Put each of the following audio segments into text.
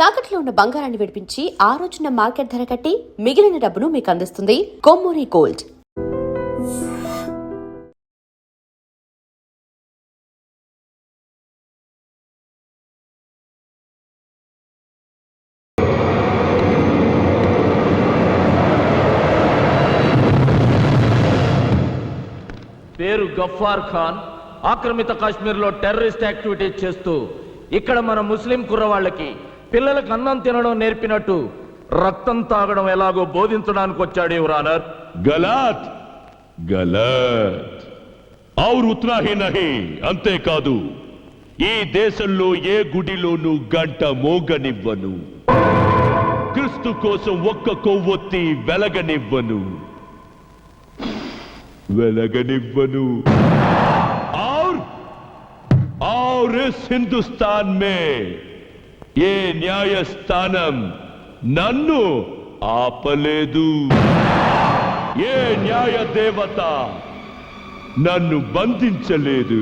తాకట్లో ఉన్న బంగారాన్ని విడిపించి ఆ రోజున మార్కెట్ ధర కట్టి మిగిలిన డబ్బును మీకు అందిస్తుంది కొమ్మూరి గోల్డ్. పేరు గఫార్ ఖాన్. ఆక్రమిత కాశ్మీర్లో టెర్రరిస్ట్ యాక్టివిటీస్ చేస్తూ ఇక్కడ మన ముస్లిం కుర్రవాళ్ళకి పిల్లలకు అన్నం తినడం నేర్పినట్టు రక్తం తాగడం ఎలాగో బోధించడానికి వచ్చాడు యువర్ ఆనర్. గలత్ గలత్ ఔర్ ఉత్నా హీ నహీ. అంతేకాదు, ఈ దేశంలో ఏ గుడిలోనూ గంట మోగనివ్వను, క్రీస్తు కోసం ఒక్క కొవ్వొత్తి వెలగనివ్వను. और इस हिंदुस्तान में ये न्यायस्थानम नन्नु ఆపలేదు. ఏ న్యాయ దేవత నన్ను బంధించలేదు.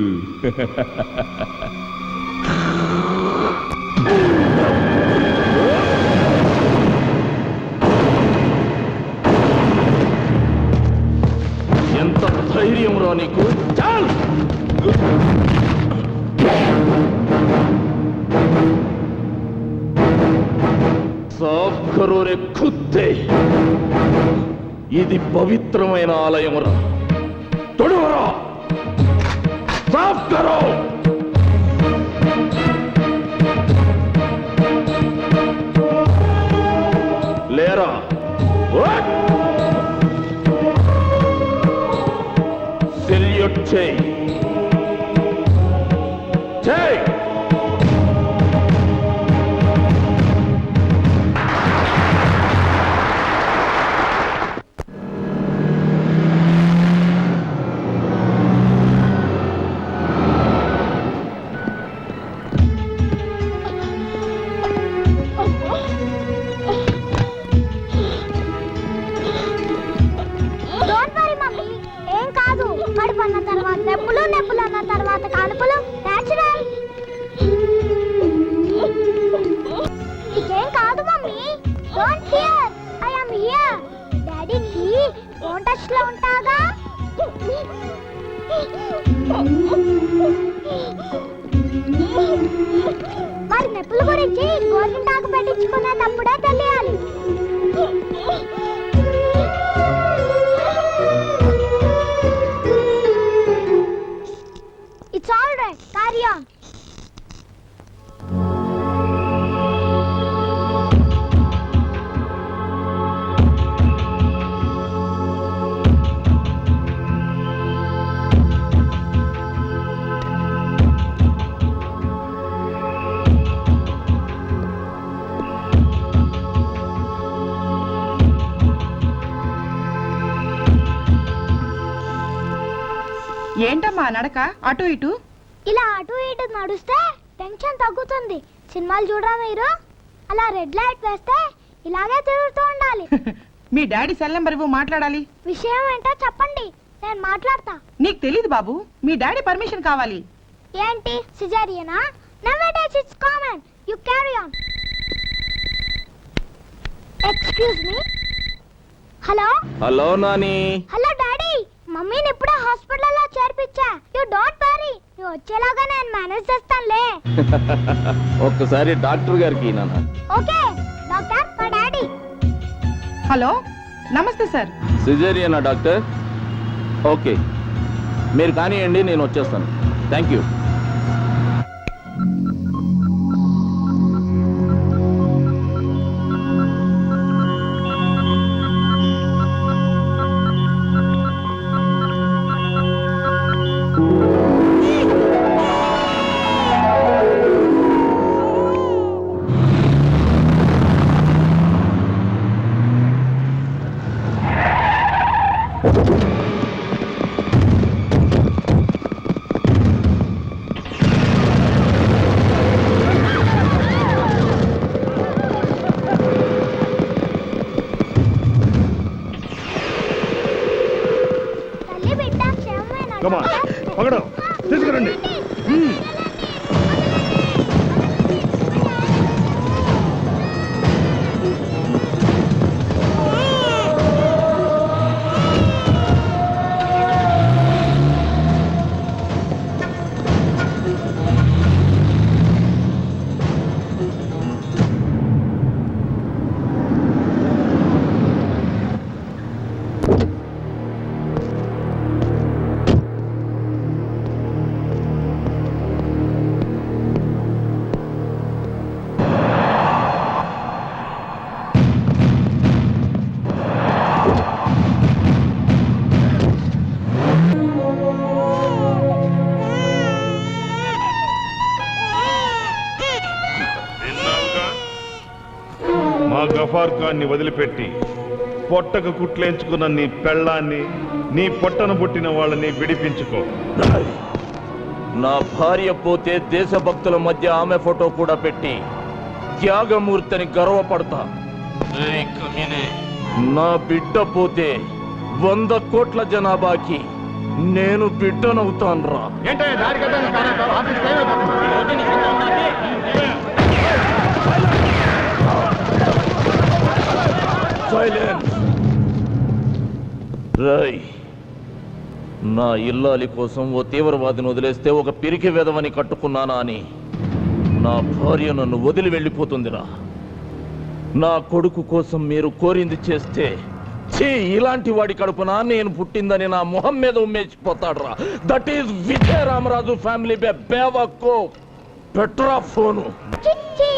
ఎంత ధైర్యం రా నీకు? చాల్ సాఫ్ కరో రే ఖుద్దే. ఇది పవిత్రమైన ఆలయం రా. తొడవరా, సాఫ్ కరో. లేరా, సెల్యూట్ చేయి. చేయి. నొప్పులు అన్న తర్వాత కానుపులు నేచురల్. ఇకేం కాదు mummy. Don't fear, I am here. డాడీకి ఫోన్ టచ్ లో ఉంటాగా. మరి నొప్పుల గురించి గోరింటాకు పెట్టించుకునేటప్పుడే తెలియాలి. It's all right. Carry on. ఏంటమ్మా నడక అటు ఇటు? ఇలా అటు ఇటు నడుస్తే టెన్షన్ తగ్గుతుంది. సినిమాలు చూడరా మీరు? అలా రెడ్ లైట్ వేస్తే ఇలాగే తిరుగుతూ ఉండాలి. మీ డాడీ సెల్ నంబర్ ఇవ్వు, మాట్లాడాలి. విషయం ఏంటో చెప్పండి, నేను మాట్లాడతా. నీకు తెలీదు బాబు, మీ డాడీ పర్మిషన్ కావాలి. ఏంటి సిజేరియనా? Nowadays it's common. You carry on. Excuse me. Hello hello Nani. Hello daddy. మమ్మీని ఇప్పుడే హాస్పిటల్లో చేర్పించా. యు డోంట్ వరీ, నువ్వు వచ్చేలాగా నేను మేనేజ్ చేస్తానులే. ఒక్కసారి డాక్టర్ గారికి నాన్న. ఓకే డాక్టర్, మా డాడీ. హలో, నమస్తే సార్. సిజేరియనా డాక్టర్? ఓకే, మీరు కానివ్వండి, నేను వచ్చేస్తాను. Thank you. మా గఫార్ ఖాన్ని వదిలిపెట్టి పొట్టకు కుట్లేంచుకున్న నీ పెళ్ళాన్ని, నీ పొట్టను పుట్టిన వాళ్ళని విడిపించుకో. నా భార్య పోతే దేశభక్తుల మధ్య ఆమె ఫోటో కూడా పెట్టి త్యాగమూర్తిని గర్వపడతా. నా బిడ్డ పోతే 100 కోట్ల జనాభాకి నేను బిడ్డనవుతాన్రా. సైలెన్స్. రై, నా ఇల్లాలి కోసం ఓ తీవ్రవాదిని వదిలేస్తే ఒక పిరికి వెధవని కట్టుకున్నానా అని నా భార్య నన్ను వదిలి వెళ్ళిపోతుందిరా. నా కొడుకు కోసం మీరు కోరింది చేస్తే ఇలాంటి వాడి కడుపున నేను పుట్టిందని నా మొహం మీద ఉమ్మేసిపోతాడురా. That is Vijaya Ramaraju family బేవకో. పెట్రా ఫోను. చిచ్చి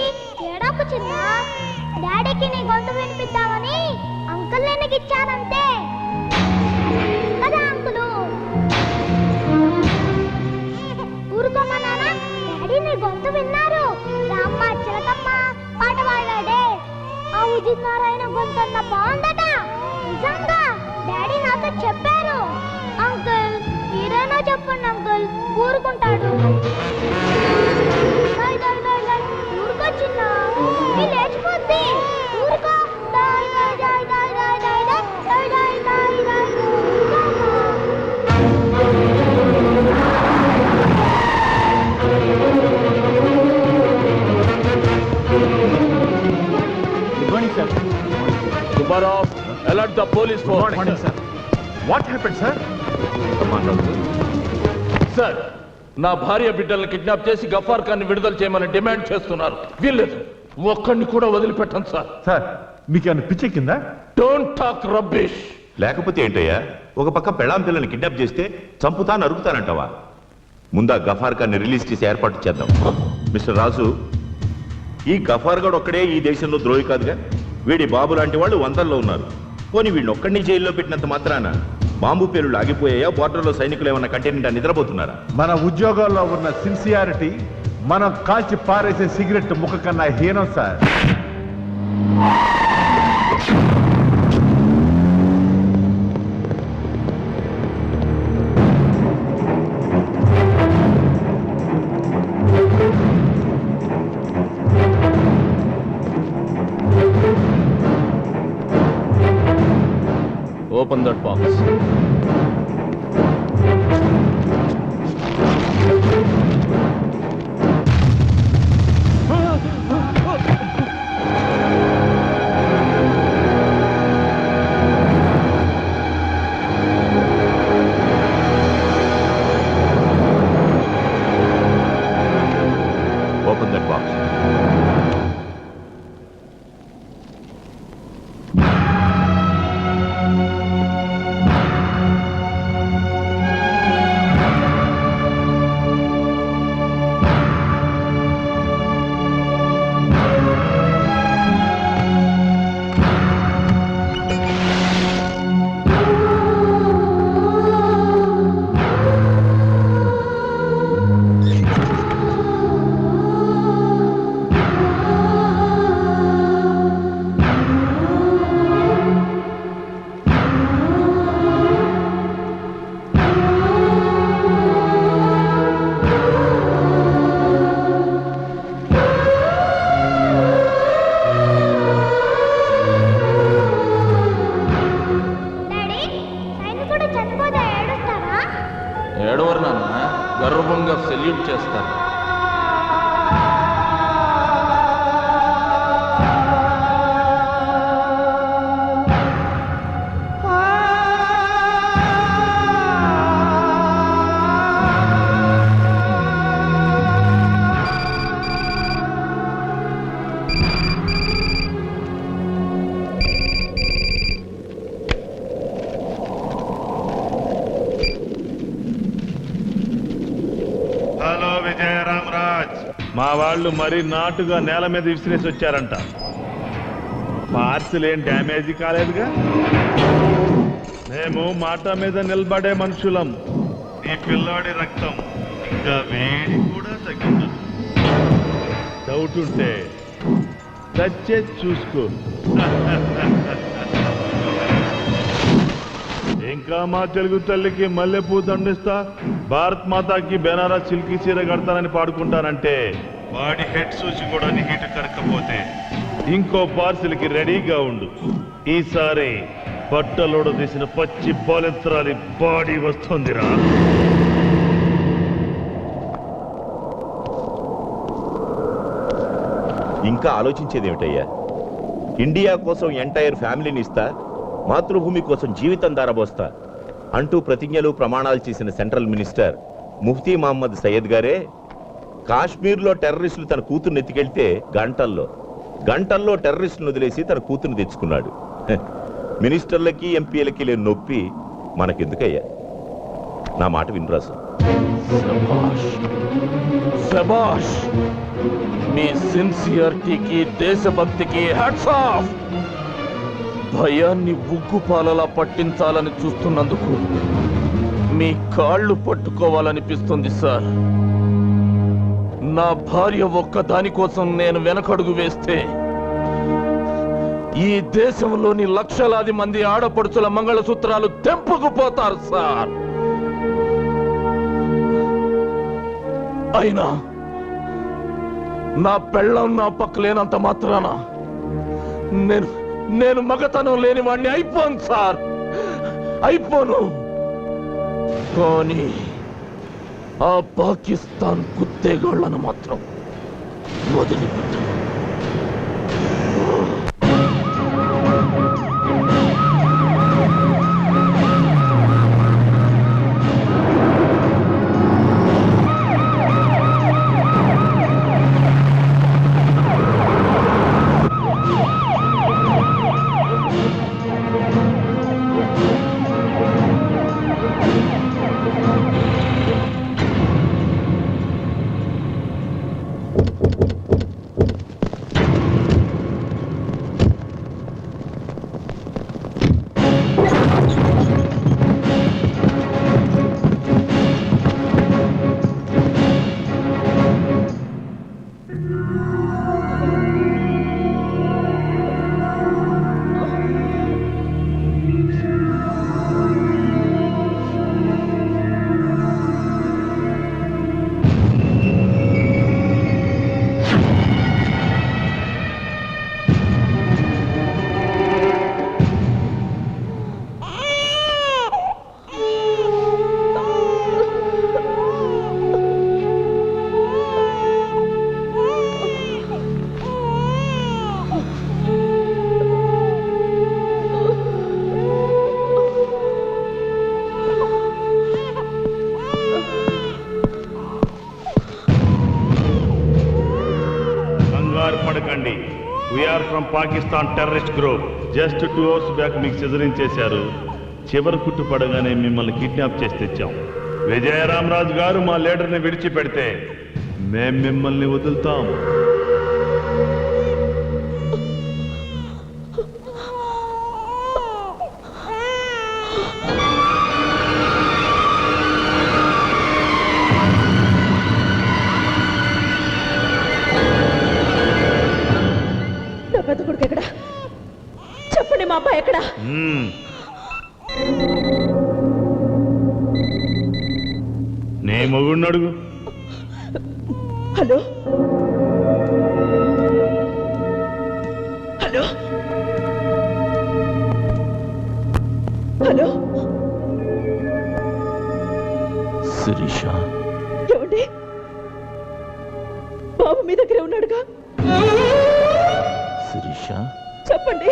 ఏడాపు చిన్న, డాడీకి నీ గొంతు వినిపిద్దామని అంకుల్ నేను ఇచ్చానంతే కదా అంకులు. ఊరుకోమన్నానా? డాడీ నీ గొంతు విన్నారు. రామ్మ చిలకమ్మ పాట పాడాడే. ఆ ఉదిత్ నారాయణ గొంతు అన్న బాగుందట. నిజంగా డాడీ నాతో చెప్పారు. అంకుల్ మీరేనా చెప్పండి అంకుల్, ఊరుకుంటాడు. ఊరుకో చిన్న, మీ లేచిపోద్ది. ఊరుకో. Subarov, alert the police force. Good morning, sir. What happened, sir? Sir, నా భార్య బిడ్డల్ని కిడ్నాప్ చేసి గఫార్ ఖాన్ని విడుదల చేయమని డిమాండ్ చేస్తున్నారు. వీల్లేదు, ఒక్కడిని కూడా వదిలిపెట్టండి సార్. సార్, మీకు ఏమైనా పిచ్చి కింద? Don't talk rubbish. లేకపోతే ఏంటయ్యా, ఒక పక్క పెళ్ళాం పిల్లల్ని కిడ్నాప్ చేస్తే చంపుతా నరుకుతానంటావా? ముందా గఫార్ ఖాన్ని రిలీజ్ చేసి ఏర్పాటు చేద్దాం. మిస్టర్ రాజు, ఈ గఫార్ గడ్ ఒక్కడే ఈ దేశంలో ద్రోహి కాదుగా. వీడి బాబు లాంటి వాళ్ళు వందల్లో ఉన్నారు. పోనీ వీడిని ఒక్కడిని జైల్లో పెట్టినంత మాత్రాన బాంబు పేలుళ్ళు ఆగిపోయాయా? బోర్డర్లో సైనికులు ఏమన్నా కంటైనెంట్ నిద్రపోతున్నారా? మన ఉద్యోగాల్లో ఉన్న సిన్సియారిటీ మనం కాల్చి పారేసే సిగరెట్ ముక్క కన్నా హీనం sir. Open that box. Open that box. ఏడవరు నాన్న, గర్వంగా సెల్యూట్ చేస్తారు. హలో విజయ రామరాజ్, మా వాళ్ళు మరీ నాటుగా నేల మీద విసిరేసి వచ్చారంట. పార్సిల్ ఏం డ్యామేజ్ కాలేదుగా? మేము మాట మీద నిలబడే మనుషులం. ఈ పిల్లాడి రక్తం ఇంకా వేడి కూడా తగ్గించదు. డౌట్ ఉంటే చచ్చే చూసుకో. ఇంకా మా తెలుగు తల్లికి మల్లెపూ దండిస్తా, భారత్ మాతాకి బెనారస్ సిల్కీ చీర కడతానని పాడుకుంటానంటే వాడి హెడ్ సూచి కూడా హీట్ కరకపోతే ఇంకో పార్సిల్కి రెడీగా ఉండు. ఈసారి బట్టలోడు తీసిన పచ్చి బాలెత్రాలి బాడీ వస్తుందిరా. ఇంకా ఆలోచించేది ఏమిటయ్యా? ఇండియా కోసం ఎంటైర్ ఫ్యామిలీని ఇస్తా, మాతృభూమి కోసం జీవితం దారబోస్తా అంటూ ప్రతిజ్ఞలు ప్రమాణాలు చేసిన సెంట్రల్ మినిస్టర్ ముఫ్తీ మహమ్మద్ సయ్యద్ గారే కాశ్మీర్లో టెర్రరిస్టులు తన కూతుర్ని ఎత్తుకెళ్తే గంటల్లో టెర్రరిస్టులను వదిలేసి తన కూతుర్ని తెచ్చుకున్నాడు. మినిస్టర్లకి ఎంపీలకి లేని నొప్పి మనకెందుకయ్యా? నా మాట వినరాసు. శభాష్ శభాష్, మీ సిన్సియారిటీకి దేశభక్తికి హ్యాట్స్ ఆఫ్. భయాన్ని ఉగ్గుపాలలా పట్టించాలని చూస్తున్నందుకు మీ కాళ్ళు పట్టుకోవాలనిపిస్తుంది సార్. నా భార్య ఒక్కదాని కోసం నేను వెనకడుగు వేస్తే ఈ దేశంలోని లక్షలాది మంది ఆడపడుచుల మంగళసూత్రాలు తెంపుకుపోతారు సార్. అయినా నా పెళ్ళం నా పక్కలేనంత మాత్రాన నేను మగతనం లేని వాడిని అయిపోను సార్, అయిపోను. కానీ ఆ పాకిస్తాన్ కుత్తేగాళ్లను మాత్రం వదిలిపెట్టాను. పడకండి. We are from Pakistan terrorist group. Just 2 hours back మీకు సిజరింగ్ చేశారు. చివరి కుట్టు పడగానే మిమ్మల్ని కిడ్నాప్ చేసి తెచ్చాం. విజయరామరాజు గారు మా లీడర్ని విడిచిపెడితే మేం మిమ్మల్ని వదులుతాం. పెద్ద కొడుకు ఎక్కడ? చెప్పండి, మా అబ్బాయి ఎక్కడ? నీ మొగుడిని అడుగు. హలో హలో హలో, శిరీష, ఏమండి? బాబు మీ దగ్గరే ఉన్నాడుగా? శిరీష, చెప్పండి,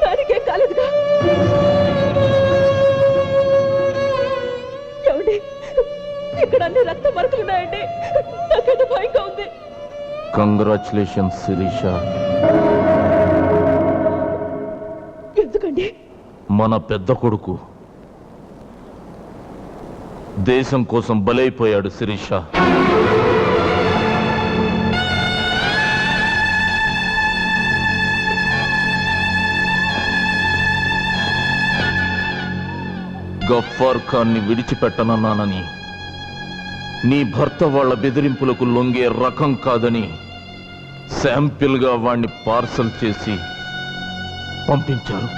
దానికేం కాలేదుగా? ఏమండి, ఇక్కడ అన్ని రక్త మరకలున్నాయండి. నాకైతే భయంగా ఉంది. కంగ్రాచులేషన్స్ శిరీష. ఎందుకండి? మన పెద్ద కొడుకు దేశం కోసం బలైపోయాడు శిరీష. గఫ్ఫార్ ఖాన్ని విడిచిపెట్టనన్నానని, నీ భర్త వాళ్ళ బెదిరింపులకు లొంగే రకం కాదని శాంపిల్ గా వాణ్ణి పార్సల్ చేసి పంపించారు.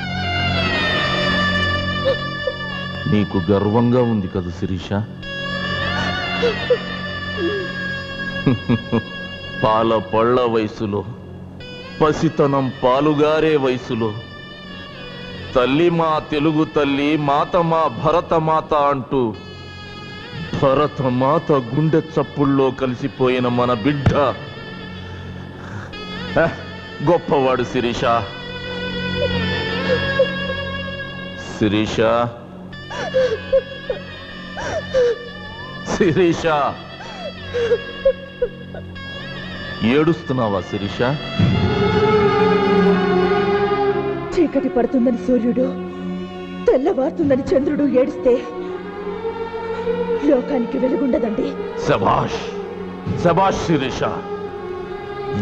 నీకు గర్వంగా ఉంది కదా శిరీష? పాల పళ్ళ వయసులో, పసితనం పాలుగారే వయసులో తల్లి మా తెలుగు తల్లి, మాత మా భరతమాత అంటూ భరతమాత గుండె చప్పుల్లో కలిసిపోయిన మన బిడ్డ గొప్పవాడు శిరీష. శిరీష, శిరీష, ఏడుస్తున్నావా శిరీష? చీకటి పడుతుందని సూర్యుడు, తెల్లవారుతుందని చంద్రుడు ఏడిస్తే లోకానికి వెలుగుండదండి. శభాష్, శభాష్ శిరీష.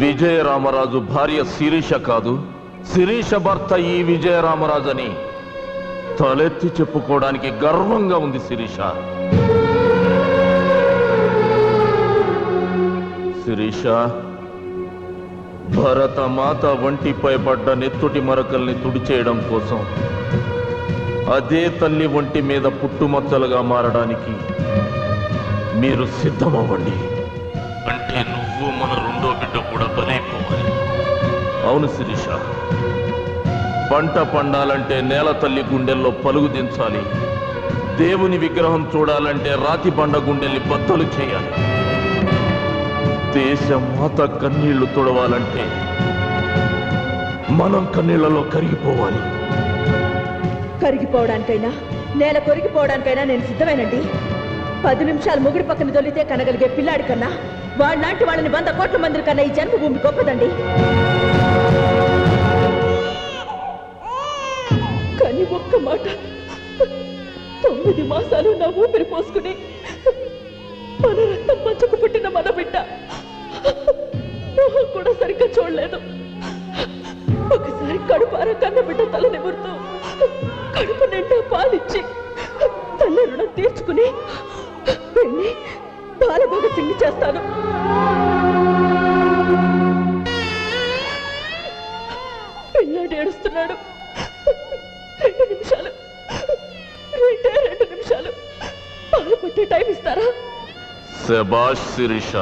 విజయరామరాజు భార్య శిరీష కాదు, శిరీష భర్త ఈ విజయరామరాజు అని తలెత్తి చెప్పుకోవడానికి గర్వంగా ఉంది శిరీష. శిరీష, భరతమాత ఒంటిపై పడ్డ నెత్తుటి మరకల్ని తుడిచేయడం కోసం అదే తల్లి ఒంటి మీద పుట్టుమచ్చలుగా మారడానికి మీరు సిద్ధమవ్వండి. అంటే నువ్వు మన రెండో బిడ్డ కూడా బలైపోవాలి. అవును శిరీష, పంట పండాలంటే నేల తల్లి గుండెల్లో పలుగు దించాలి. దేవుని విగ్రహం చూడాలంటే రాతి బండ గుండెల్ని బద్దలు చేయాలి. దేశమాత కన్నీళ్లు తుడవాలంటే మనం కన్నీళ్లలో కరిగిపోవాలి. కరిగిపోవడానికైనా, నేల కొరిగిపోవడానికైనా నేను సిద్ధమేనండి. 10 నిమిషాలు ముగుడి పక్కన దొలితే కనగలిగే పిల్లాడి కన్నా, వాళ్ళలాంటి వాళ్ళని 100 కోట్ల మంది కన్నా ఈ జన్మభూమి గొప్పదండి. కానీ ఒక్క మాట, 9 మాసాలు నా ఊపిరి పోసుకుని మన రక్తం పంచుకు పుట్టిన మన బిడ్డ మొహం కూడా సరిగ్గా చూడలేదు. ఒకసారి కడుపార కన్న బిడ్డ తల నిమురుతూ కడుపు నిండా పాలిచ్చి తల్లి రుణం తీర్చుకుని వెళ్ళి బాల భగత్ సింగ్ చేస్తాను. పిల్లాడు ఏడుస్తున్నాడు. 2 నిమిషాలు, 2 నిమిషాలు పాలు పట్టే టైం ఇస్తారా? శభాష్ శిరీష.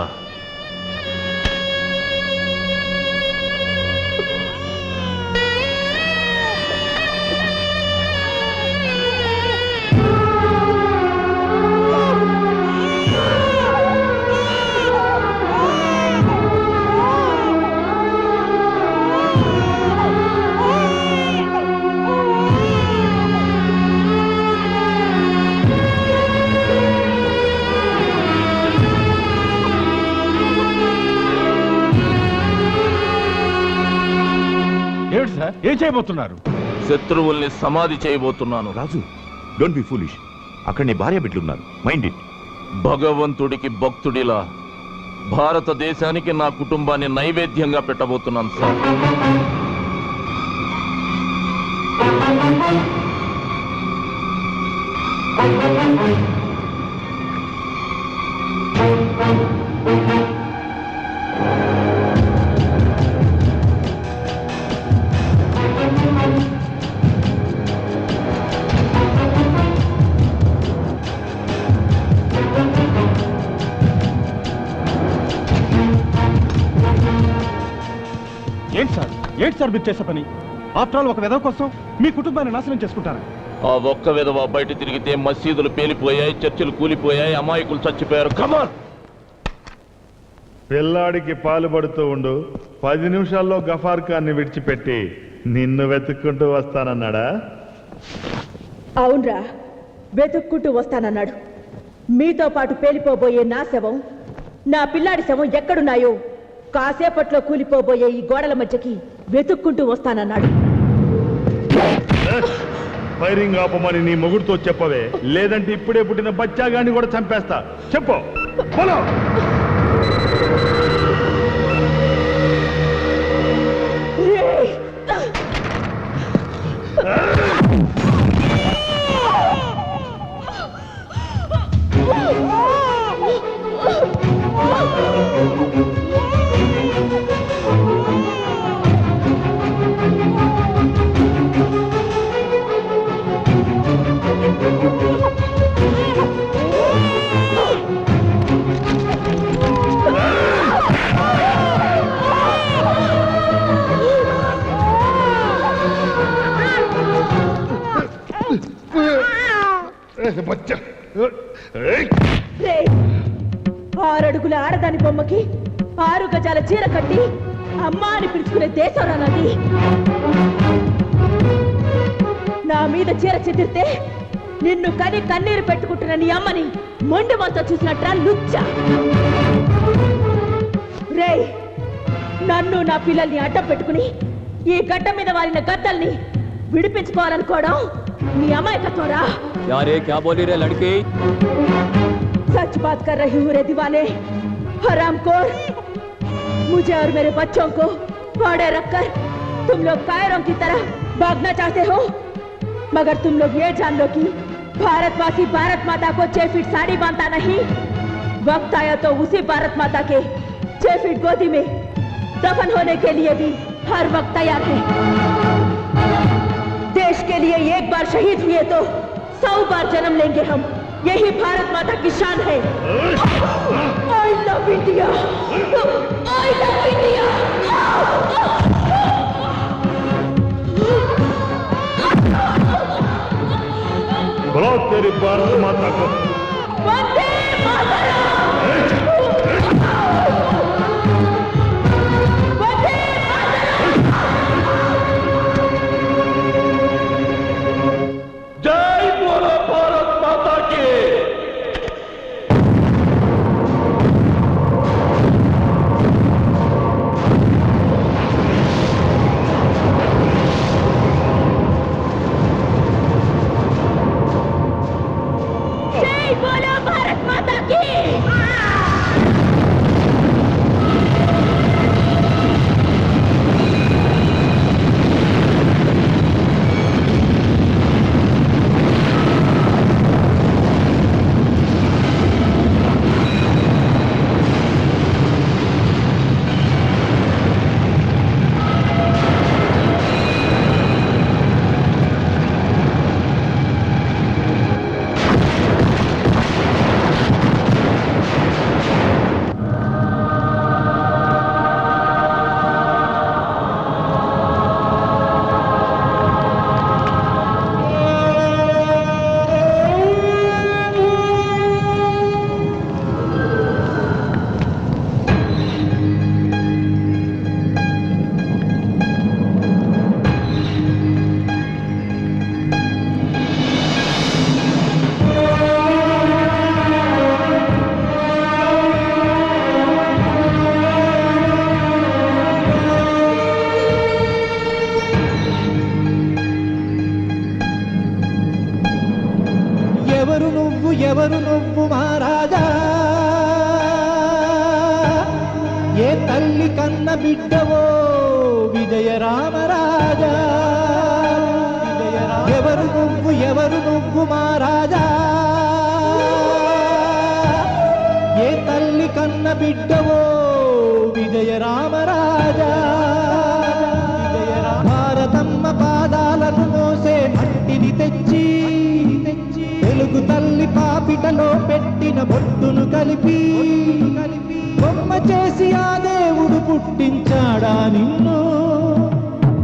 ఏం చేయబోతున్నారు? శత్రువుల్ని సమాధి చేయబోతున్నాను. రాజు, డోంట్ బి ఫూలిష్. అక్కడ నీ భార్య బిడ్డలున్నారు. Mind it. భగవంతుడికి భక్తుడిలా భారతదేశానికి నా కుటుంబాన్ని నైవేద్యంగా పెట్టబోతున్నాను సార్. ఏంటి సార్ మీరు చేసే పని? ఆఫ్టర్ ఆల్ ఒక విధవ కోసం మీ కుటుంబాన్ని నాశనం చేసుకుంటారా? ఆ ఒక్క విధవ బయట తిరిగితే మసీదులు పేలిపోయాయి, చర్చిలు కూలిపోయాయి, అమాయకులు చచ్చిపోయారు. కమాన్, పిల్లాడికి పాలు పడుతూ ఉండు. 10 నిమిషాల్లో గఫార్ ఖాన్ని విడిచిపెట్టి నిన్ను వెతుక్కుంటూ వస్తానన్నాడా? అవునరా, వెతుక్కుంటూ వస్తానన్నాడు. మీతో పాటు పేలిపోబోయే నా శవం, నా పిల్లాడి శవం ఎక్కడున్నాయో కాసేపట్లో కూలిపోబోయే ఈ గోడల మధ్యకి వెతుక్కుంటూ వస్తానన్నాడు. ఫైరింగ్ ఆపమని నీ మొగుడుతో చెప్పవే, లేదంటే ఇప్పుడే పుట్టిన బచ్చాగాన్ని కూడా చంపేస్తా. చెప్పు. రే, 6 అడుగుల ఆడదాని బొమ్మకి 6 గజాల చీర కట్టి అమ్మా అని పిలుచుకునే దేశం రానది. నా మీద చీర చెదిరితే నిన్ను కని కన్నీరు పెట్టుకుంటున్న నీ అమ్మని మొండి మనతో చూసినట్రా లుచ్చ. రే, నన్ను నా పిల్లల్ని అడ్డం పెట్టుకుని ఈ గడ్డ మీద వారిన గద్దల్ని విడిపించుకోవాలనుకోవడం నీ అమాయకత్వరా. यारे क्या बोली रे लड़की? सच बात कर रही हूँ रे दीवाने, हरामखोर। मुझे और मेरे बच्चों को फाड़े रखकर तुम लोग कायरों की तरह भागना चाहते हो, मगर तुम लोग ये जान लो कि भारतवासी भारत माता को 6 फीट साड़ी बांधता नहीं। वक्त आया तो उसी भारत माता के 6 फीट गोदी में दफन होने के लिए भी हर वक्त तैयार है। देश के लिए एक बार शहीद हुए तो 100 बार जन्म लेंगे हम, यही भारत माता की शान है। I love India, I love India. बोलो तेरी भारत माता को। वंदे मातरम। वंदे मातरम। जय बोलो भारत माता की। जय बोलो भारत माता की। ఎవరు నువ్వు మహారాజా, ఏ తల్లి కన్న బిడ్డవో విజయ రామరాజా. ఎవరు నువ్వు మహారాజా, ఏ తల్లి కన్న బిడ్డవో విజయ రామరాజా. భారతమ్మ పాదాలను మోసే మట్టిని తెచ్చి తెలుగు తల్లి పాపిటలో పెట్టిన బొట్టును కలిపి బొమ్మ చేసి ఆ దేవుడు పుట్టించాడా నిన్ను.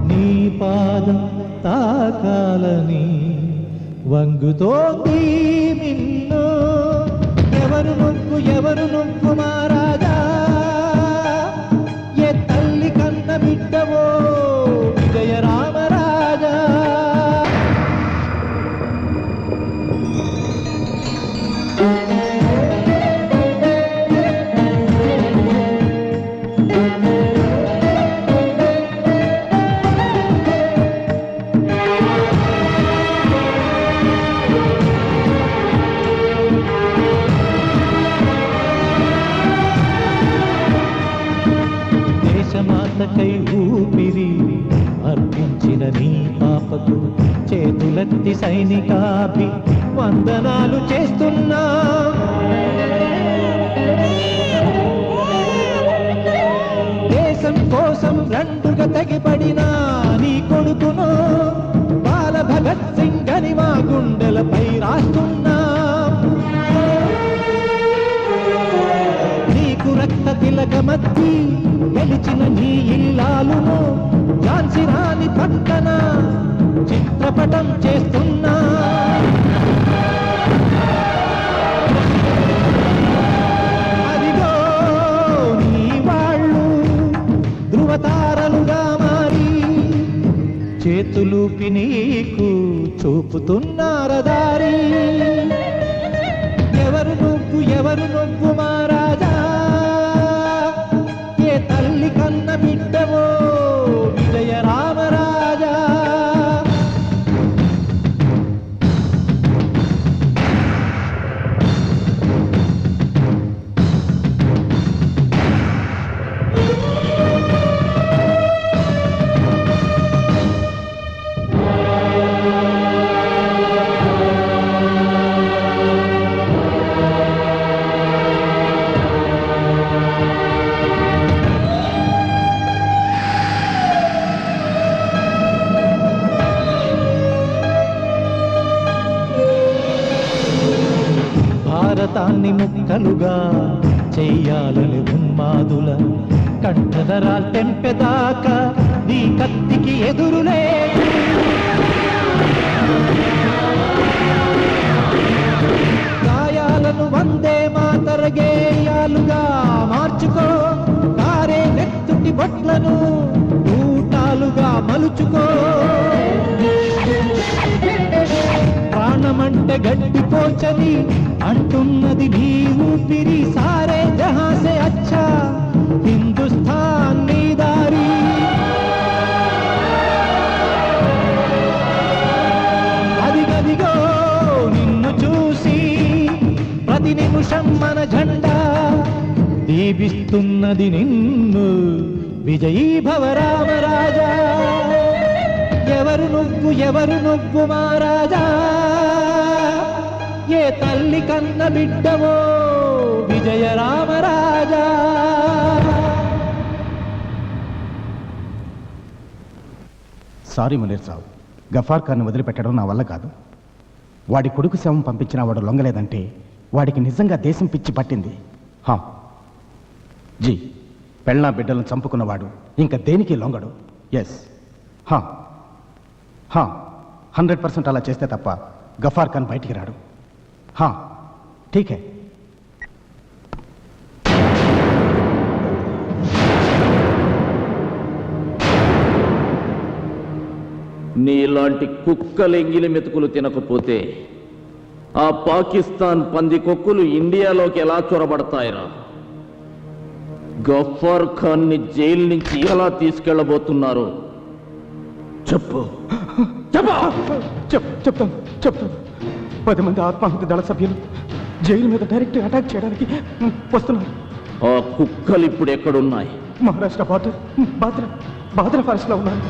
నీ పాదం తాకాలని వంగుతోంది నిన్ను. ఎవరు నువ్వు మహారాజా, ఏ తల్లి కన్న బిడ్డవో విజయ రామరాజా. దేశమాతకై ఊపిరి అర్పించిన నీ పాపకు చేతులెత్తి సైనికాభి వందనాలు చేస్తున్నా. దేశం కోసం రెండుగా తెగిపడిన నీ కొడుకును బాల భగత్ సింగ్ అని మా గుండెలపై రాస్తున్నా. నీకు రక్త తిలకమద్ది గెలిచిన నీ ఇల్లాలును ఝాన్సీ రాణి పక్కన చిత్రపటం చేస్తున్నా. చేతులూపి నీకు చూపుతున్నార దారి ఎవరు నువ్వు మా రాజా ఏ తల్లి కన్న బిడ్డవో విజయ రామరాజా భారతాన్ని ముక్కలుగా చెయ్యాలని ఉన్మాదుల కంఠధరాల్ తెంపెదాకా నీ కత్తికి ఎదురులే గాయాలను వందే మాతర గేయాలుగా మార్చుకో కారే నెత్తుటి బొట్లను ఊటాలుగా మలుచుకో ప్రాణమంటే గడ్డిపోచని అంటున్నది నీ ఊపిరి సారే జహాసే అచ్చా హిందుస్థాన్ నీ దారి అదిగదిగో నిన్ను చూసి ప్రతి నిమిషం మన జెండా దీపిస్తున్నది నిన్ను విజయీ భవ రామరాజా ఎవరు నువ్వు మా రాజా ఏ తల్లి కన్న బిడ్డవో విజయ రామరాజా సారీ మునీర్ సాబ్, గఫార్ ఖాన్ వదిలిపెట్టడం నా వల్ల కాదు. వాడి కొడుకు శవం పంపించిన వాడు లొంగలేదంటే వాడికి నిజంగా దేశం పిచ్చి పట్టింది. జీ, పెళ్ళా బిడ్డలను చంపుకున్నవాడు ఇంకా దేనికి లొంగడు. ఎస్, 100% అలా చేస్తే తప్ప గఫార్ ఖాన్ బయటికి రాడు. ఠీక్ హై. నీలాంటి కుక్కలెంగిలి మెతుకులు తినకపోతే ఆ పాకిస్తాన్ పంది కొక్కులు ఇండియాలోకి ఎలా చొరబడతాయిరా? గఫార్ ఖాన్ ని జైలు నుంచి ఎలా తీసుకెళ్లబోతున్నారు చెప్పు. చెప్తాను 10 మంది ఆత్మాహుతి దళ సభ్యులు జైలు మీద డైరెక్ట్ అటాక్ చేయడానికి వస్తున్నారు. ఆ కుక్కలు ఇప్పుడు ఎక్కడున్నాయి? మహారాష్ట్ర బాద్రా ఫారెస్ట్ లో ఉన్నారు.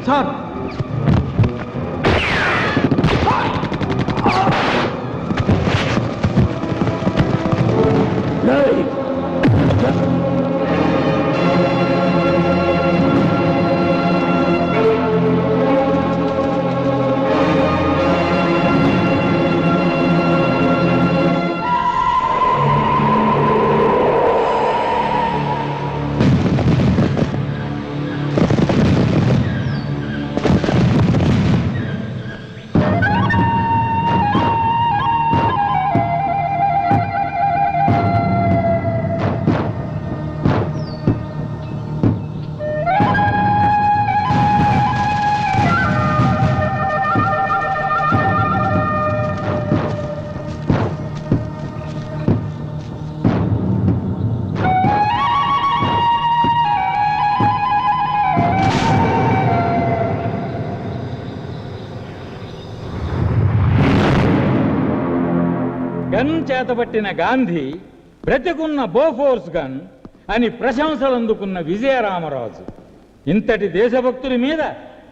సార్, గన్ చేతబట్టిన గాంధీ, బ్రతికున్న బోఫోర్స్ గన్ అని ప్రశంసలు అందుకున్న విజయరామరాజు. ఇంతటి దేశభక్తుడి మీద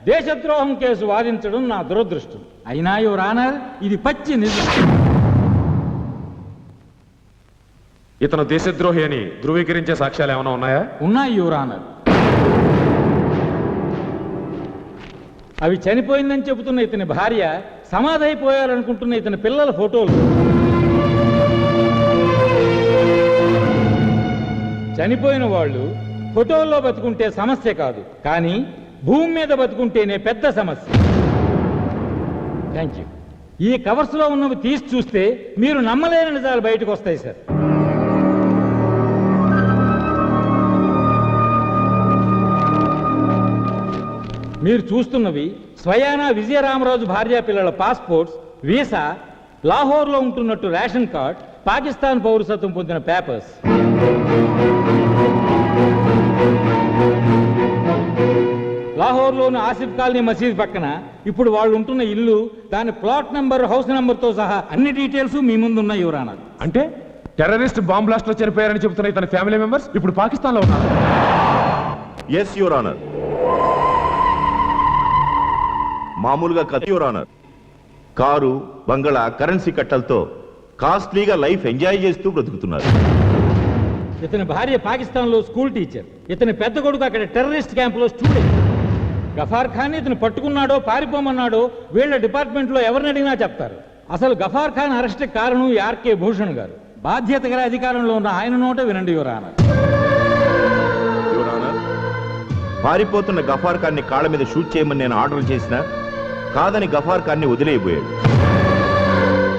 దేశద్రోహం కేసు వాదించడం నా దురదృష్టం. అయినా యువర్ ఆనర్, ఇది పచ్చి నిజం. ఇతను దేశద్రోహి అని ధృవీకరించే సాక్ష్యాలు ఏమైనా ఉన్నాయా? ఉన్నాయి యువర్ ఆనర్. అవి చనిపోయిందని చెబుతున్న ఇతని భార్య, సమాధైపోయారనుకుంటున్న ఇతని పిల్లల ఫోటోలు. చనిపోయిన వాళ్ళు ఫోటోల్లో బతుకుంటే సమస్య కాదు, కానీ భూమి మీద బతుకుంటేనే పెద్ద సమస్య. Thank you. ఈ కవర్స్లో ఉన్నవి తీసి చూస్తే మీరు నమ్మలేని నిజాలు బయటకు వస్తాయి సార్. మీరు చూస్తున్నవి స్వయానా విజయరామరాజు భార్యా పిల్లల పాస్పోర్ట్స్, వీసా, లాహోర్లో ఉంటున్నట్టు రేషన్ కార్డ్, పాకిస్తాన్ పౌరసత్వం పొందిన పేపర్స్. లాహోర్లోని ఆసిఫ్ కాలనీ మసీద్ పక్కన ఇప్పుడు వాళ్ళు ఉంటున్న ఇల్లు, దాని ప్లాట్ నంబర్, హౌస్ నంబర్తో సహా అన్ని డీటెయిల్స్ మీ ముందు ఉన్నాయి యువర్ ఆనర్. అంటే టెర్రరిస్ట్ బాంబ్ బ్లాస్ట్ లో చనిపోయారని చెబుతున్న ఇతని ఫ్యామిలీ మెంబర్స్ ఇప్పుడు పాకిస్తాన్ లో ఉన్నారు. Yes your honour. మామూలుగా కాదు యువర్ ఆనర్. కారు, బంగళా, కరెన్సీ కట్టలతో కాస్ట్లీగా లైఫ్ ఎంజాయ్ చేస్తూ బ్రతుకుతున్నారు. ఇతని భార్య పాకిస్తాన్లో స్కూల్ టీచర్, ఇతని పెద్ద కొడుకు అక్కడ టెర్రరిస్ట్ క్యాంపులో స్టూడెంట్. గఫార్ ఖాన్ ఇతను పట్టుకున్నాడో పారిపోమన్నాడో వీళ్ళ డిపార్ట్మెంట్లో ఎవరిని అడిగినా చెప్తారు. అసలు గఫార్ ఖాన్ అరెస్ట్ కారణం ఆర్కే భూషణ్ గారు. బాధ్యత గల అధికారంలో ఉన్న ఆయన నోట వినండి యువర్ ఆనర్. యువర్ ఆనర్, పారిపోతున్న గఫార్ ఖాన్ని కాళ్ళ మీద షూట్ చేయమని నేను ఆర్డర్ చేసినా కాదని గఫార్ ఖాన్ని వదిలేయబోయాడు.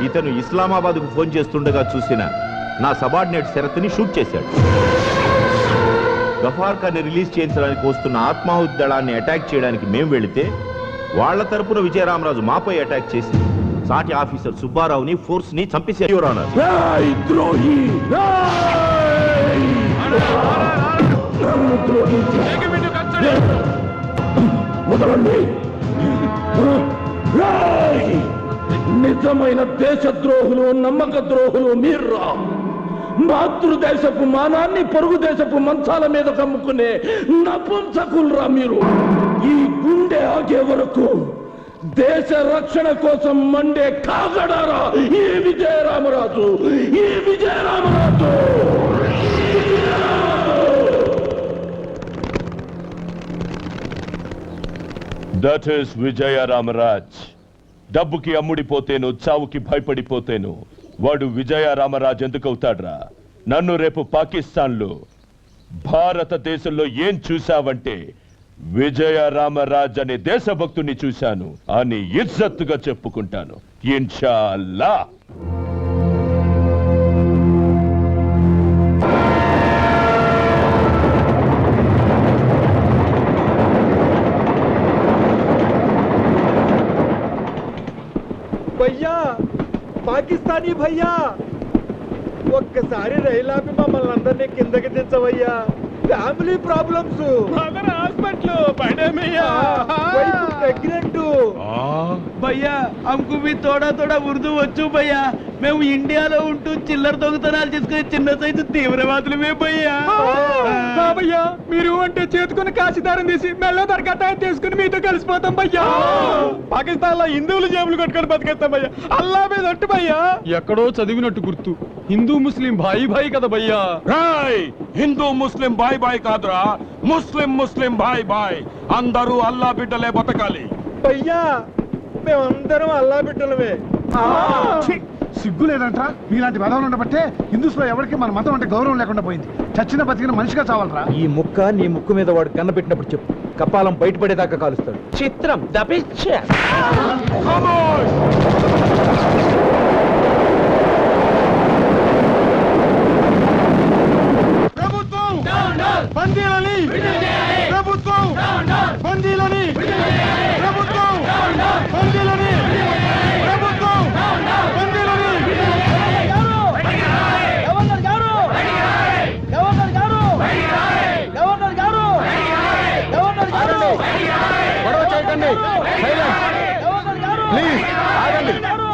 ఇతను ఇస్లామాబాద్కు ఫోన్ చేస్తుండగా చూసిన నా సబార్డినేట్ శరత్ని షూట్ చేశాడు. గఫార్ ఖాన్ని రిలీజ్ చేయించడానికి వస్తున్న ఆత్మాహుతి దళాన్ని అటాక్ చేయడానికి మేము వెళితే వాళ్ల తరపున విజయరామరాజు మాపై అటాక్ చేసి సాటి ఆఫీసర్ సుబ్బారావుని, ఫోర్స్ ని చంపేశారు యువర్ ఆనర్. నిజమైన దేశద్రోహులు, నమ్మక ద్రోహులు మీర్రా. మాతృదేశపు మానాన్ని పొరుగు దేశపు మంచాల మీద కమ్ముకునే నపుంసకుల్రా మీరు. ఈ గుండె ఆగే వరకు దేశ రక్షణ కోసం మండే కాగడారా ఈ విజయరామరాజు, ఈ విజయరామరాజు. That is విజయరామరాజ్. డబ్బుకి అమ్ముడిపోతేను, చావుకి భయపడిపోతేను వాడు విజయరామరాజ్ ఎందుకు అవుతాడ్రా? నన్ను రేపు పాకిస్తాన్లో, భారతదేశంలో ఏం చూశావంటే విజయరామరాజ్ అనే దేశభక్తుని చూశాను అని ఇజ్జత్తుగా చెప్పుకుంటాను ఇన్షాల్లా. భయ్యా, పాకిస్తానీ భయ్యా, ఒక్కసారి రైలాపి మమ్మల్ని అందరినీ కిందకి దించవయ్యా. Family problems, hospital pregnant. భయ్యా, హమ్కు మీ తోడా తోడా ఉర్దూ వచ్చు భయ్యా. మేము ఇండియాలో ఉంటూ చిల్లర దొంగతనాలు చేసుకుని చిన్న సైజు తీవ్రవాదులమే భయ్యా. భయ్యా, మీరు అంటే చేతుకుని కాశీదారం తీసి మెల్ల దరకతాయి తీసుకుని మీతో కలిసిపోతాం భయ్యా. పాకిస్తాన్ లో హిందువులు జేబులు కట్టుకొని బతికేస్తాం భయ్యా. అల్లా మీద ఒట్టు భయ్యా. ఎక్కడో చదివినట్టు గుర్తు, హిందూ ముస్లిం భాయి భాయి కదా భయ్యా. హిందూ ముస్లిం బాయ్ బాయ్ కాదురా, ముస్లిం ముస్లిం బాయ్ బాయ్. అందరూ అల్లా బిడ్డలే బతకాలి భయ్యా. మేమందరం అల్లా బిడ్డలమే. సిగ్గు లేదంట్రా? మీలాంటి వెధవలు ఉండబట్టే హిందూస్ లో ఎవరికి మన మతం అంటే గౌరవం లేకుండా పోయింది. చచ్చిన బతికిన మనిషిగా చావాలరా. ఈ ముక్క నీ ముక్కు మీద వాడు కన్నబెట్టినప్పుడు చెప్పు, కపాలం బయటపడేదాకా కాలుస్తాడు. చిత్రం దపిచ్చ. ప్రభుత్వం బందీలని, ప్రభుత్వం బందీలని, ప్రభుత్వం బందీలని, ప్రభుత్వం బందీలని. గొడవ చేయకండి.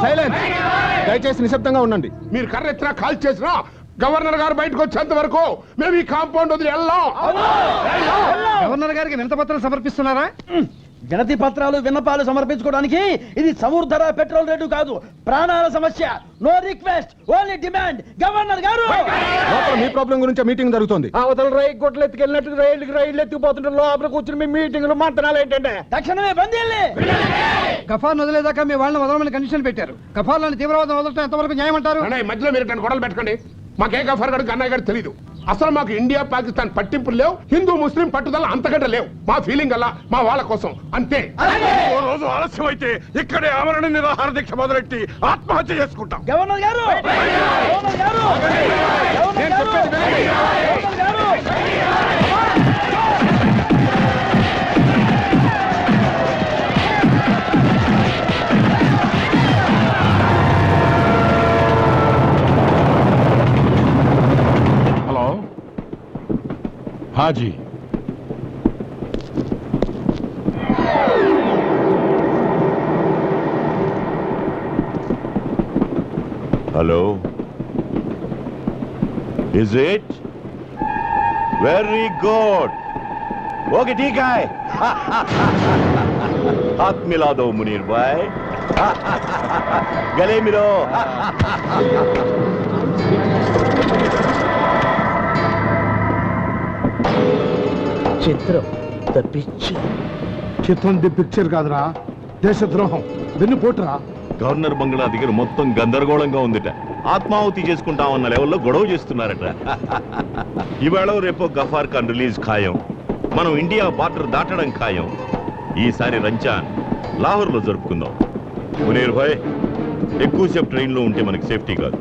సైలెన్స్. దయచేసి నిశ్శబ్దంగా ఉండండి. మీరు కర్ర ఎత్తినా కాల్ చేసినా గవర్నర్ గారు బయటకు వచ్చేంత వరకు మేము ఈ కాంపౌండ్ వదిలి వెళ్ళాం. గవర్నర్ గారికి వినతపత్రం సమర్పిస్తున్నారా? వినతి పత్రాలు విన్నపాలు సమర్పించుకోవడానికి ఇది సముద్ర పెట్రోల్ రేటు కాదు, ప్రాణాల సమస్య. No request, only demand. Governor garu, మీ ప్రాబ్లం గురించి మీటింగ్ జరుగుతుంది. అవతల రైలు గొడ్లు ఎత్తుకెళ్ళినట్టు రైళ్లు ఎత్తుకుపోతుంటారు. లోపల కూర్చుని మీ మీటింగ్లు మంతనాలు ఏంటంటే తక్షణమే బంద్. గఫార్ వదిలేదాకా మీ వాళ్ళని వదలమని కండిషన్ పెట్టారు. గఫార్లను తీవ్రవాదం వదలటం ఎంతవరకు న్యాయమంటారు? మధ్యలో మీరు గొడవలు పెట్టకండి. మాకే గఫార్ గడు అన్నయ్య గారు తెలీదు. అసలు మాకు ఇండియా పాకిస్తాన్ పట్టింపులు లేవు, హిందూ ముస్లిం పట్టుదల అంతకంటే లేవు. మా ఫీలింగ్ అలా మా వాళ్ళ కోసం అంతే. ఓ రోజు ఆలస్యం అయితే ఇక్కడే ఆమరణ నిరాహార దీక్ష మొదలెట్టి ఆత్మహత్య చేసుకుంటాం. గవర్నర్ గారు, గవర్నర్ గారు, గవర్నర్ గారు. Hello Haji, hello, is it? Very good. Okay, ठीक है. हाथ मिला दो मुनीर भाई. गले मिलो. చిత్రం ద పిక్చర్. చిత్రం ది పిక్చర్ కాదురా, దేశద్రోహం, వెన్నుపోటురా. గవర్నర్ బంగ్లా దగ్గర మొత్తం గందరగోళంగా ఉందిట. ఆత్మాహుతి చేసుకుంటామన్న లెవెల్లో గొడవ చేస్తున్నారట. ఇవాళ రేపో గఫార్ ఖాన్ రిలీజ్ ఖాయం. మనం ఇండియా బార్డర్ దాటడం ఖాయం. ఈసారి రంజాన్ లాహోర్లో జరుపుకుందాం. మునీర్ భాయ్, ఎక్కువసేపు ట్రైన్లో ఉంటే మనకి సేఫ్టీ కాదు.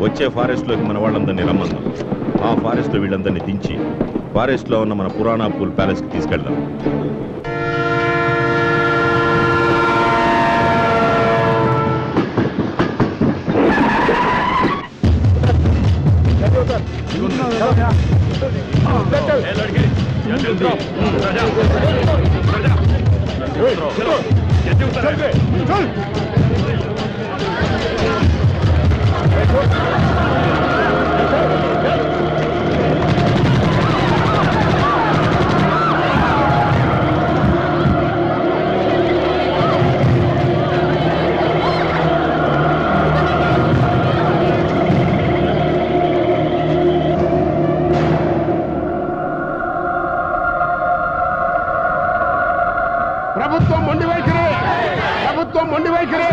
వచ్చే ఫారెస్ట్లోకి మన వాళ్ళందరినీ రమ్మందాం. ఆ ఫారెస్ట్లో వీళ్ళందరినీ దించి ఫారెస్ట్లో ఉన్న మన పురాణా పూల్ ప్యాలెస్కి తీసుకెళ్దాం. ప్రభుత్వం మొండి వైఖరి, ప్రభుత్వం మొండి వైఖరి.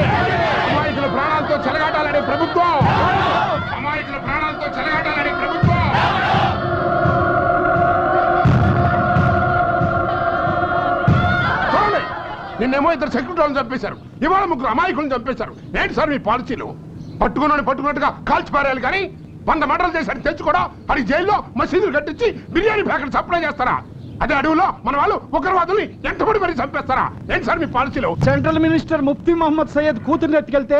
అమాయకుల ప్రాణాలతో చెలగాటాలనే ప్రభుత్వం, అమాయకుల ప్రాణాలతో చెలగాటాలనే ప్రభుత్వం. చూడండి, నిన్నేమో ఇద్దరు సెక్యూరిటీలను చంపేశారు, ఇవాళ ముగ్గురు అమాయకులను చంపేశారు. ఏంటి సార్ మీ పాలసీలు? పట్టుకున్నట్టుగా కాల్చి పారేయాలి కానీ 100 మర్డర్లు చేశారు తెచ్చుకోవడం, అది జైల్లో మసీదులు కట్టించి బిర్యానీ ప్యాకెట్ సప్లై చేస్తారా? అదే అడవులో మన వాళ్ళు ఉగ్రవాదుల్ని ఎంతమంది మరి చంపేస్తారా? ఏంటి సార్ మీ పాలసీలో? సెంట్రల్ మినిస్టర్ ముఫ్తీ మహమ్మద్ సయ్యద్ కూతుర్ని ఎత్తుకెళ్తే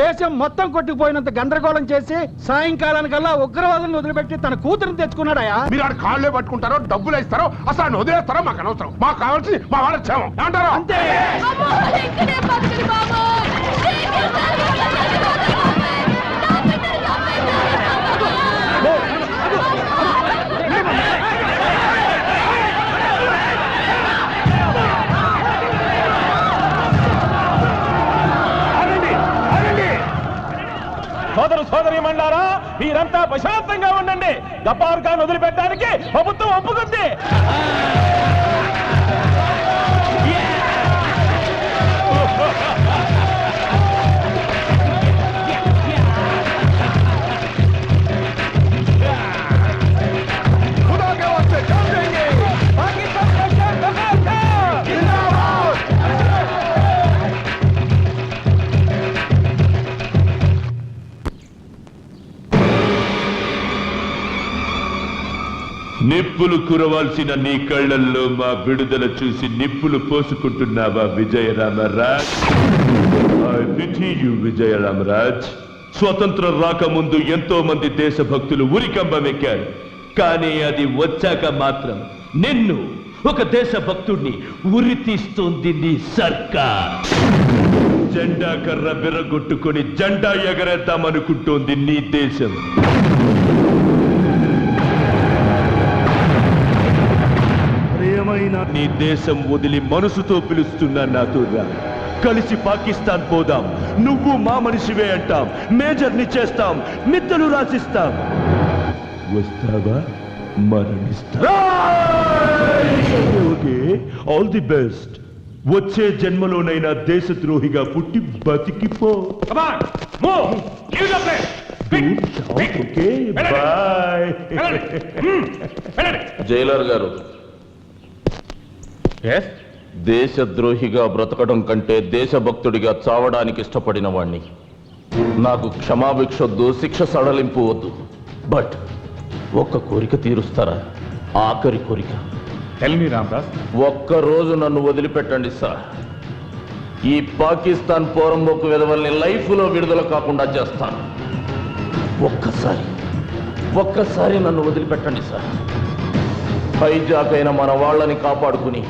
దేశం మొత్తం కొట్టుకుపోయినంత గందరగోళం చేసి సాయంకాలానికల్లా ఉగ్రవాదులను వదిలిపెట్టి తన కూతురుని తెచ్చుకున్నాడయా. మీరు ఆడ కాళ్ళే పట్టుకుంటారో డబ్బులు ఇస్తారో అసలు ఆయన వదిలేస్తారో మాకు అనవసరం. మాకు కావాల్సింది మా వాళ్ళ క్షేమం. ఏమంటారు? అంతే. సోదరు సోదరి మండారా, మీరంతా ప్రశాంతంగా ఉండండి. గఫార్ ఖాన్ వదిలిపెట్టడానికి ప్రభుత్వం ఒప్పుకుంది. నిప్పులు కురవాల్సిన నీ కళ్ళల్లో మా విడుదల చూసి నిప్పులు పోసుకుంటున్నావా విజయరామరాజ్? విజయరామరాజ్, స్వతంత్రం రాకముందు ఎంతో మంది దేశభక్తులు ఉరికంబమెక్కారు. కానీ అది వచ్చాక మాత్రం నిన్ను ఒక దేశభక్తుడిని ఉరి తీస్తోంది నీ సర్కార్. జెండా కర్ర బిర్రగొట్టుకొని జెండా ఎగరేద్దామనుకుంటోంది నీ దేశం. ప్రియమైన నీ దేశం వదిలి మనసుతో పిలుస్తున్నా నాతో రా. కలిసి పాకిస్తాన్ పోదాం. నువ్వు మా మనిషివే అంటాం, మేజర్ని చేస్తాం, మిత్తలు రాసిస్తాం. వస్తావా? మరణిస్తా. Okay, all the best. వచ్చే జన్మలోనైనా దేశద్రోహిగా పుట్టి బతికిపో. Okay, bye. జైలర్ గారు, దేశద్రోహిగా బ్రతకడం కంటే దేశభక్తుడిగా చావడానికి ఇష్టపడిన వాణ్ణి. నాకు క్షమాభిక్షొద్దు, శిక్ష సడలింపు వద్దు. బట్ ఒక్క కోరిక తీరుస్తారా? ఆఖరి కోరిక. ఒక్కరోజు నన్ను వదిలిపెట్టండి సార్. ఈ పాకిస్తాన్ పోరంబోకు విధవల్ని లైఫ్లో విడుదల కాకుండా చేస్తాను. ఒక్కసారి నన్ను వదిలిపెట్టండి సార్. హైజాక్ అయిన మన వాళ్ళని కాపాడుకుని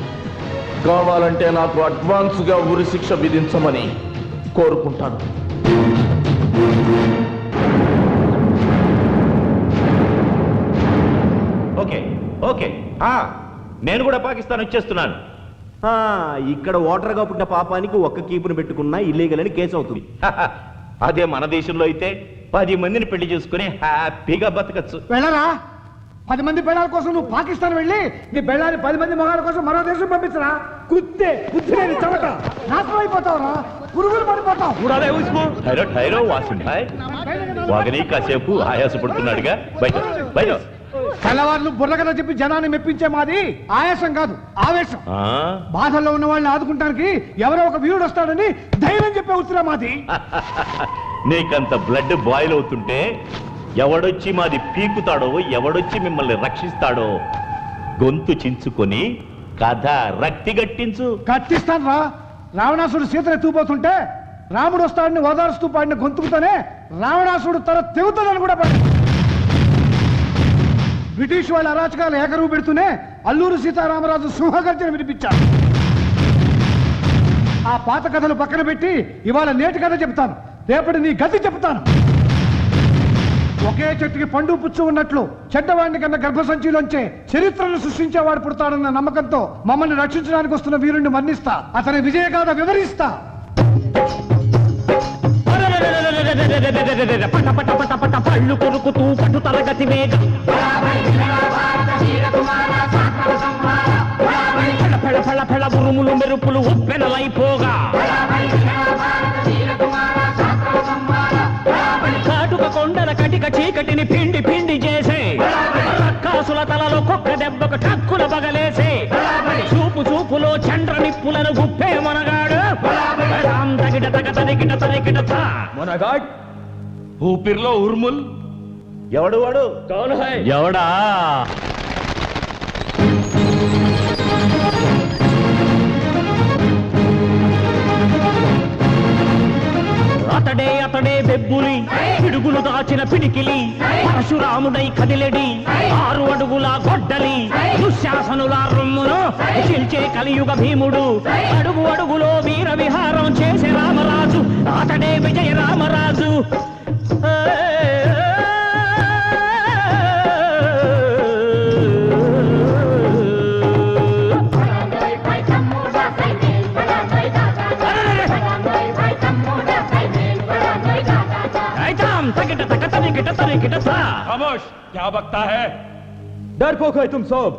కావాలంటే నాకు అడ్వాన్స్గా ఉరి శిక్ష విధించమని కోరుకుంటాను. ఓకే ఓకే, నేను కూడా పాకిస్తాన్ వచ్చేస్తున్నాను. ఇక్కడ ఓటర్గా పుట్టిన పాపానికి ఒక్క కీపును పెట్టుకున్నా ఇల్లీగల్ అని కేసు అవుతుంది. అదే మన దేశంలో అయితే 10 మందిని పెళ్లి చేసుకుని హ్యాపీగా బతకచ్చు. వెళ్ళరా? 10 మంది పెళ్ళాల కోసం నువ్వు పాకిస్తాన్ వెళ్ళి నీ పెళ్ళాన్ని 10 మంది మగాళ్ళ కోసం మరో దేశం పంపించరా? కుత్తే కుత్తిని చెమట నాశనం అయిపోతావురా, పురుగులు పడిపోతావు. వాసిం భాయ్, వాగని కాసేపు ఆయాసపడుతున్నాడుగా, బయట బయట. తెల్లవారులు బుర్రకథ చెప్పి జనాన్ని మెప్పించే మాది ఆయాసం కాదు, ఆవేశం. బాధల్లో ఉన్న వాళ్ళని ఆదుకుంటానికి ఎవరో ఒక వీరుడు వస్తాడని ధైర్యం చెప్పే ఉత్తరా మాది. నీకంత బ్లడ్ బాయిల్ అవుతుంటే ఎవడొచ్చి మాది పీకుతాడో, ఎవడొచ్చి మిమ్మల్ని రక్షిస్తాడో గొంతు చించుకొని కథ రక్తి గట్టించు. కట్టిస్తాను రా. రావణాసుడు సీతను ఎత్తుకుపోతుంటే రాముడు వస్తాడని ఓదారుస్తూ పాడిన గొంతుకుతోనే రావణాసుడు తన తెగుతుందని కూడా బ్రిటిష్ వాళ్ళ అరాచకాలు ఏకరువు పెడుతూనే అల్లూరు సీతారామరాజు సింహగర్జన వినిపించారు. ఆ పాత కథలు పక్కన పెట్టి ఇవాళ నేటి కథ చెప్తాను, రేపటి నీ గతి చెప్తాను. ఒకే చెట్టుకి పండు పుచ్చు ఉన్నట్లు చెడ్డవాడిని కన్నా గర్భసంచిలోంచే చరిత్రను సృష్టించేవాడు పుడతాడన్న నమ్మకంతో మమ్మల్ని రక్షించడానికి వస్తున్న వీరుణ్ణి వర్ణిస్తా, అతని విజయగాథ వివరిస్తా. పట పట పట పట పళ్ళు కొరుకుతూ పట్టు తరగతి వేగ ఫెళ ఫెళ ఫెళ ఉరుములు మెరుపులు ఉప్పెనలైపోగా కాటుక కొండల కటిక చీకటిని పిండి పిండి చేసే రక్కాసుల తలలో కుక్క దెబ్బకు టక్కుల పగలేసే చూపు చూపులో చంద్ర నిప్పులను గుప్పే మనగాడు తగిట తగ తరికిట తరికిట మనగాడ్ ఊపిరిలో ఉర్ముల్. ఎవడు వాడు? ఎవడా? అతడే అతడే బెబ్బులి, పిడుగులు దాచిన పిడికిలి, పరశురాముడై కదిలెడి 6 అడుగుల గొడ్డలి, దుశ్శాసనుల రొమ్మును చిల్చే కలియుగ భీముడు, అడుగు అడుగులో వీర విహారం చేసే రామరాజు, అతడే విజయ రామరాజు.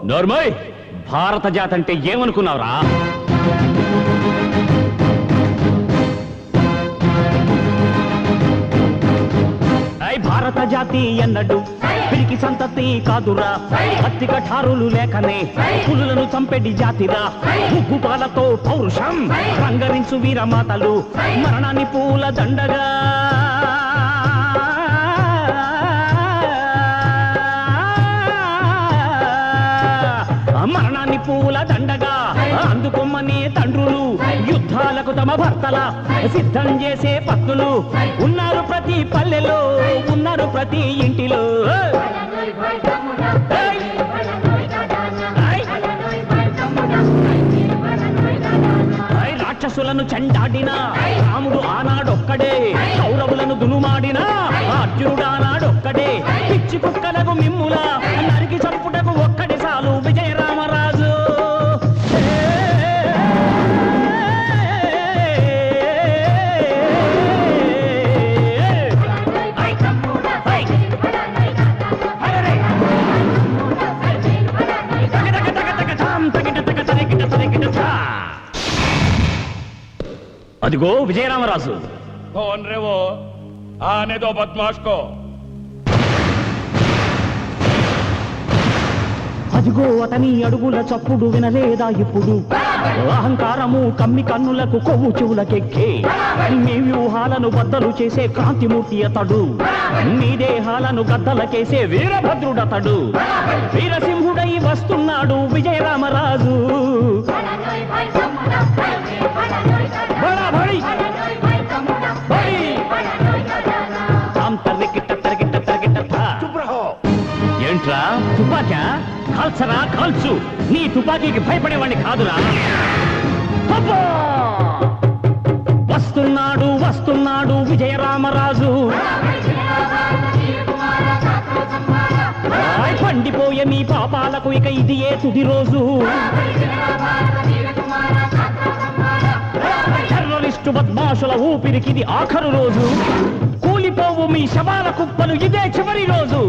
నోర్మోయ్, భారత జాతి అంటే ఏమనుకున్నావురా? భారత జాతి ఎన్నడు పిరికి సంతతి కాదురా, అతి కఠారులు లేకనే పులులను చంపెడి జాతిరా, ముగ్గు పాలతో పౌరుషం రంగరించు వీరమాతలు, మరణాన్ని పూల దండగా మరణాన్ని పూల దండగా అందుకొమ్మనే తండ్రులు, యుద్ధాలకు తమ భర్తల సిద్ధం చేసే పత్నులు ఉన్నారు ప్రతి పల్లెలో, ఉన్నారు ప్రతి ఇంటిలో. రాక్షసులను చెండాడిన రాముడు ఆనాడొక్కడే కౌరవులను దునుమాడిన అర్జునుడు ఆనాడొక్కడే పిచ్చి కుక్కలకు మిమ్ముల నరికి చంపుటకు ఒక్కడి చాలు విజయరామరాజు అదిగో విజయరామరాజు. कौन रे वो? आने दो बदमाश को. అదిగో అతని అడుగుల చప్పుడు వినలేదా ఇప్పుడు అహంకారము కమ్మి కన్నులకు కొవ్వు చెవులకెక్కే మీ వ్యూహాలను బద్దలు చేసే క్రాంతిమూర్తి అతడు మీ దేహాలను గద్దలకేసే వీరభద్రుడతడు వీరసింహుడై వస్తున్నాడు విజయరామరాజు ఏంట్రా తుపాకా కాల్చరా కాల్చు నీ తుపాకీకి భయపడేవాడిని కాదురా వస్తున్నాడు వస్తున్నాడు విజయరామరాజు పండిపోయే మీ పాపాలకు ఇక ఇది ఏ తుది రోజు టెర్రరిస్టు బద్మాషుల ఊపిరికిది ఆఖరు రోజు కూలిపోవు మీ శవాల కుప్పలు ఇదే చివరి రోజు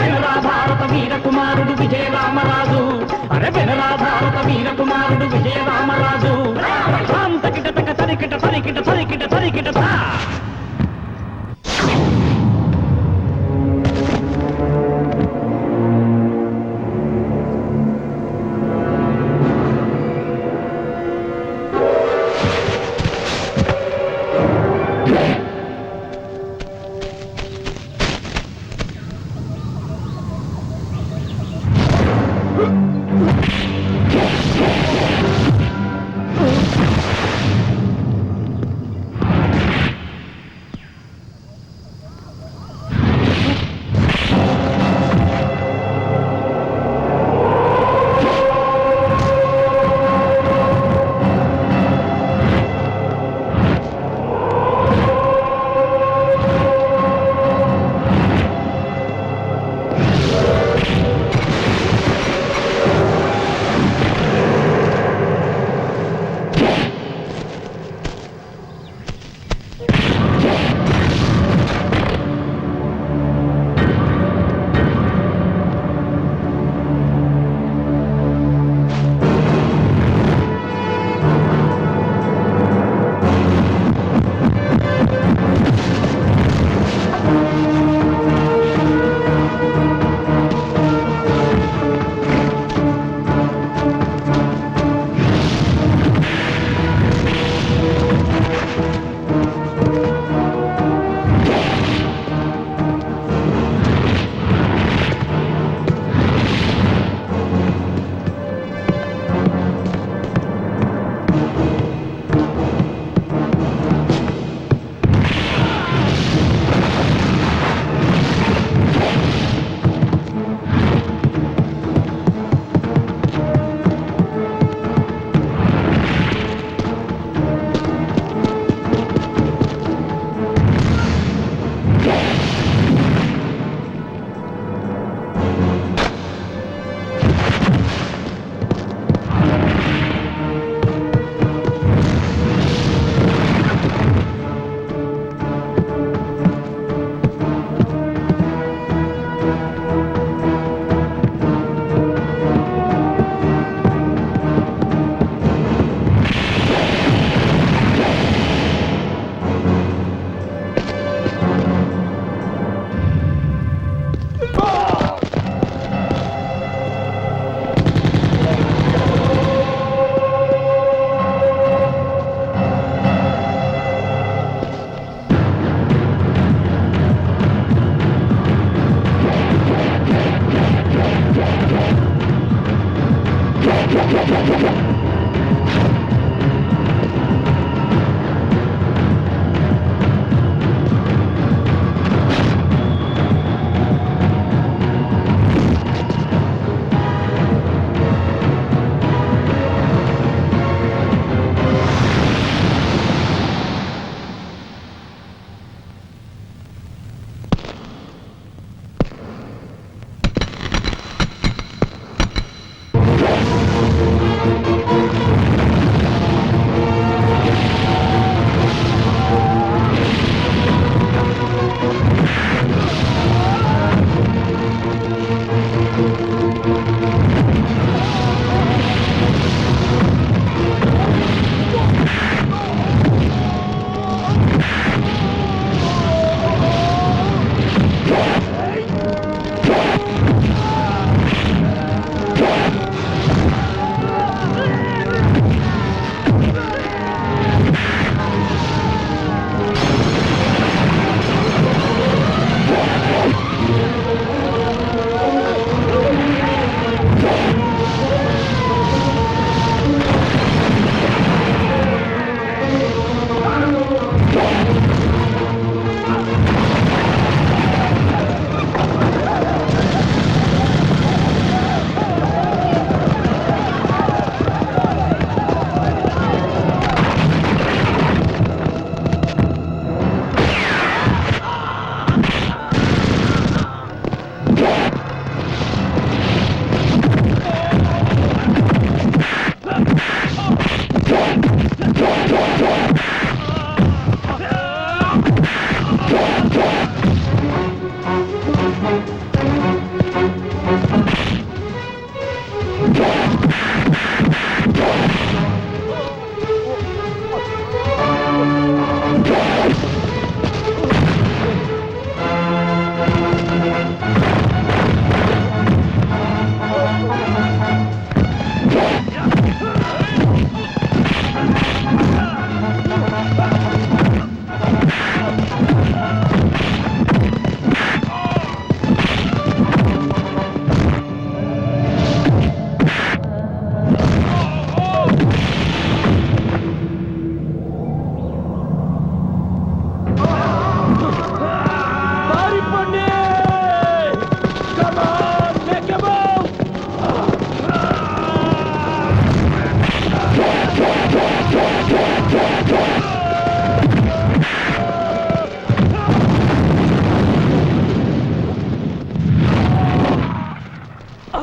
వినరా భారత వీర కుమారుడు విజయరామరాజు అరే వినరా భారత వీర కుమారుడు విజయరామరాజు తరికిట తరికిట తరికిట తరికిట తరికిట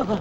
ఆ